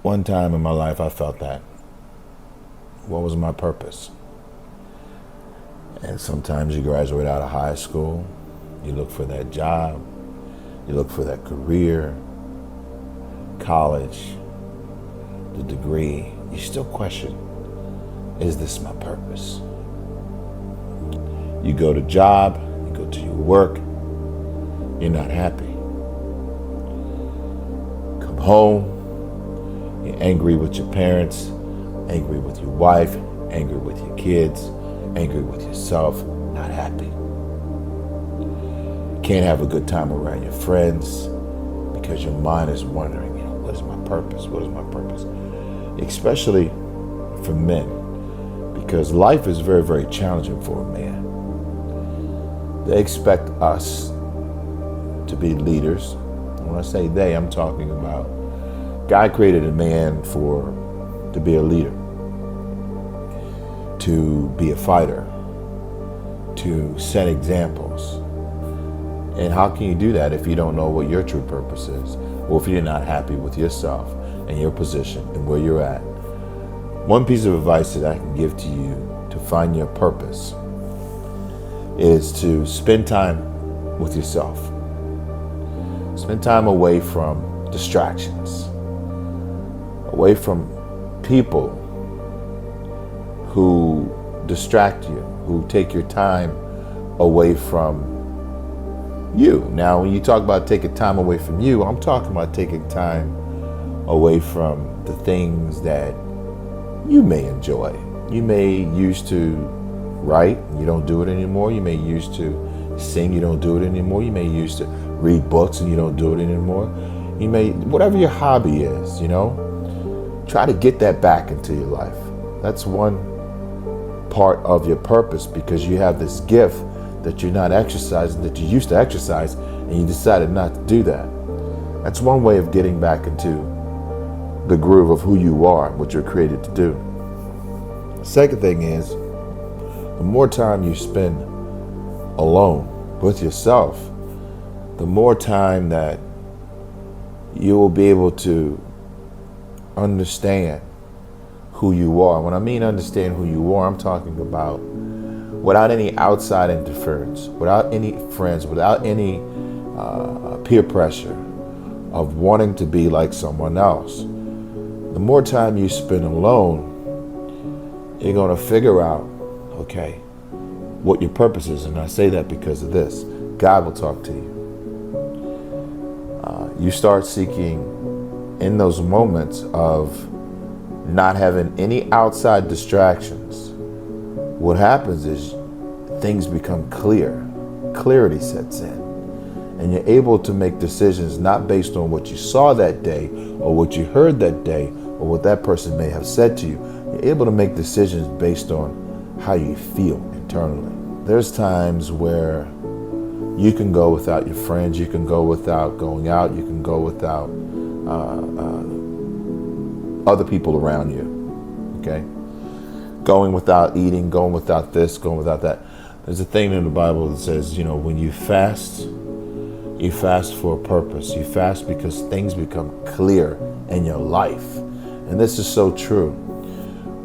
One time in my life I felt that. What was my purpose? And sometimes you graduate out of high school, you look for that job, you look for that career, college, the degree, you still question, is this my purpose? You go to job, you go to your work, you're not happy. Come home, you're angry with your parents, angry with your wife, angry with your kids, angry with yourself, not happy. Can't have a good time around your friends because your mind is wondering, what is my purpose? What is my purpose? Especially for men, because life is very, very challenging for a man. They expect us to be leaders. When I say they, I'm talking about God created a man to be a leader, to be a fighter, to set examples. And how can you do that if you don't know what your true purpose is? Or if you're not happy with yourself and your position and where you're at? One piece of advice that I can give to you to find your purpose is to spend time with yourself. Spend time away from distractions, away from people who distract you, who take your time away from you. Now, when you talk about taking time away from you, I'm talking about taking time away from the things that you may enjoy. You may used to write, you don't do it anymore. You may used to sing, you don't do it anymore. You may used to read books and you don't do it anymore. You may, whatever your hobby is, try to get that back into your life. That's one part of your purpose, because you have this gift that you're not exercising, that you used to exercise, and you decided not to do that. That's one way of getting back into the groove of who you are, what you're created to do. The second thing is, the more time you spend alone with yourself, the more time that you will be able to understand who you are. When I mean understand who you are, I'm talking about without any outside interference, without any friends, without any peer pressure of wanting to be like someone else. The more time you spend alone, you're going to figure out, okay, what your purpose is. And I say that because of this. God will talk to you. You start seeking in those moments of not having any outside distractions. What happens is things become clear. Clarity sets in. And you're able to make decisions not based on what you saw that day or what you heard that day or what that person may have said to you. You're able to make decisions based on how you feel internally. There's times where you can go without your friends, you can go without going out, you can go without other people around you, okay? Going without eating, going without this, going without that. There's a thing in the Bible that says, when you fast for a purpose. You fast because things become clear in your life. And this is so true.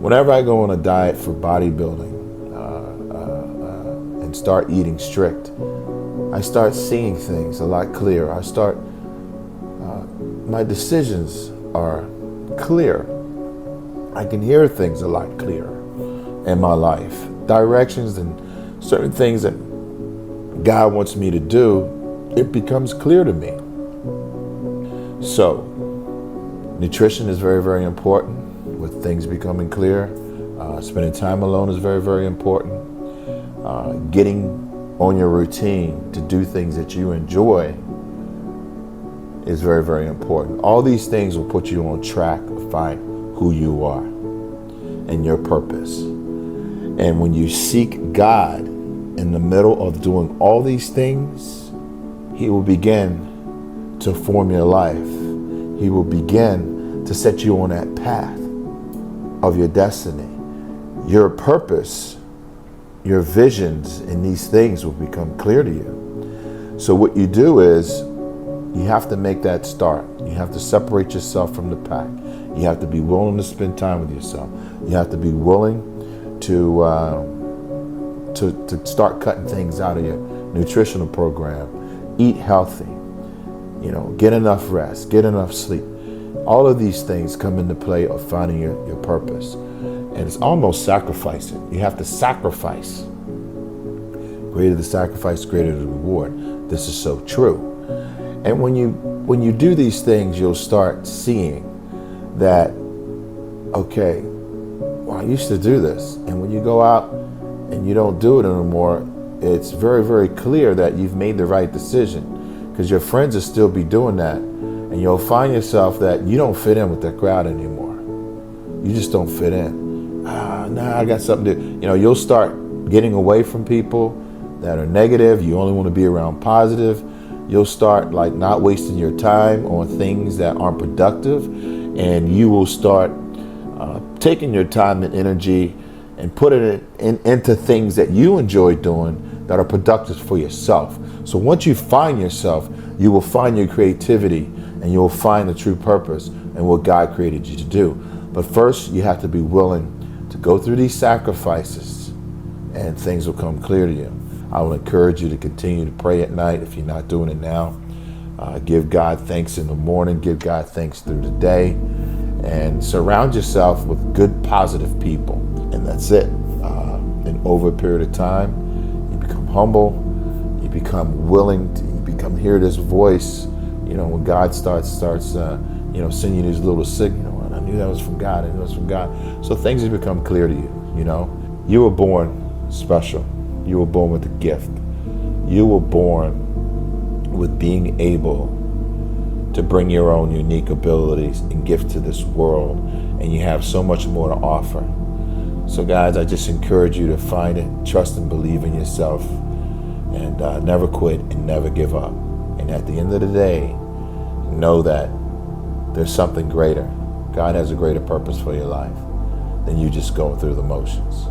Whenever I go on a diet for bodybuilding and start eating strict, I start seeing things a lot clearer. My decisions are clear. I can hear things a lot clearer in my life. Directions and certain things that God wants me to do, it becomes clear to me. So, nutrition is very, very important with things becoming clear. Spending time alone is very, very important. Getting on your routine to do things that you enjoy is very, very important. All these things will put you on track to find who you are and your purpose. And when you seek God in the middle of doing all these things, He will begin to form your life. He will begin to set you on that path of your destiny. Your purpose, your visions in these things will become clear to you. So what you do is you have to make that start. You have to separate yourself from the pack. You have to be willing to spend time with yourself. You have to be willing to start cutting things out of your nutritional program. Eat healthy. Get enough rest. Get enough sleep. All of these things come into play of finding your purpose. And it's almost sacrificing. You have to sacrifice. Greater the sacrifice, greater the reward. This is so true. And when you do these things, you'll start seeing that, okay, well, I used to do this. And when you go out and you don't do it anymore, it's very, very clear that you've made the right decision, because your friends will still be doing that. And you'll find yourself that you don't fit in with that crowd anymore. You just don't fit in. I got something to, you'll start getting away from people that are negative. You only want to be around positive. You'll start not wasting your time on things that aren't productive. And you will start taking your time and energy and putting it into things that you enjoy doing that are productive for yourself. So once you find yourself, you will find your creativity and you'll find the true purpose and what God created you to do. But first, you have to be willing to go through these sacrifices, and things will come clear to you. I will encourage you to continue to pray at night if you're not doing it now. Give God thanks in the morning. Give God thanks through the day. And surround yourself with good, positive people. And that's it. And over a period of time, you become humble. You become willing. You become hear this voice. When God starts sending you these little signals. And I knew that was from God. I knew it was from God. So things have become clear to you. You were born special. You were born with a gift. You were born with being able to bring your own unique abilities and gift to this world. And you have so much more to offer. So guys, I just encourage you to find it, trust and believe in yourself, and never quit and never give up. And at the end of the day, know that there's something greater. God has a greater purpose for your life than you just going through the motions.